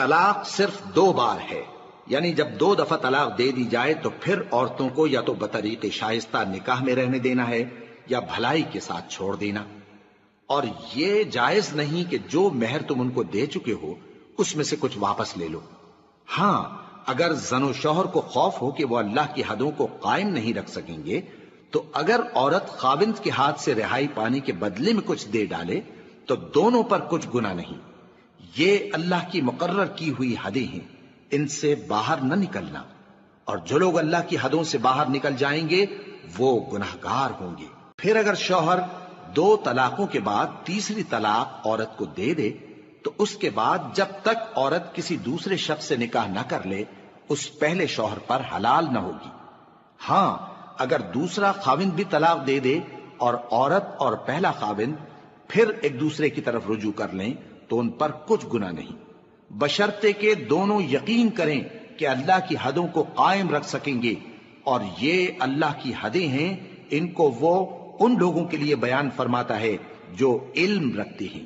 طلاق صرف 2 بار ہے، یعنی جب 2 دفعہ طلاق دے دی جائے تو پھر عورتوں کو یا تو بطریق شائستہ نکاح میں رہنے دینا ہے یا بھلائی کے ساتھ چھوڑ دینا، اور یہ جائز نہیں کہ جو مہر تم ان کو دے چکے ہو اس میں سے کچھ واپس لے لو۔ ہاں، اگر زن و شوہر کو خوف ہو کہ وہ اللہ کی حدوں کو قائم نہیں رکھ سکیں گے تو اگر عورت خاوند کے ہاتھ سے رہائی پانے کے بدلے میں کچھ دے ڈالے تو دونوں پر کچھ گناہ نہیں۔ یہ اللہ کی مقرر کی ہوئی حدیں ہیں، ان سے باہر نہ نکلنا، اور جو لوگ اللہ کی حدوں سے باہر نکل جائیں گے وہ گناہگار ہوں گے۔ پھر اگر شوہر 2 طلاقوں کے بعد تیسری طلاق عورت کو دے دے تو اس کے بعد جب تک عورت کسی دوسرے شخص سے نکاح نہ کر لے اس پہلے شوہر پر حلال نہ ہوگی۔ ہاں، اگر دوسرا خاوند بھی طلاق دے دے اور عورت اور پہلا خاوند پھر ایک دوسرے کی طرف رجوع کر لیں تو ان پر کچھ گناہ نہیں، بشرطے کہ دونوں یقین کریں کہ اللہ کی حدوں کو قائم رکھ سکیں گے، اور یہ اللہ کی حدیں ہیں، ان کو وہ ان لوگوں کے لیے بیان فرماتا ہے جو علم رکھتے ہیں۔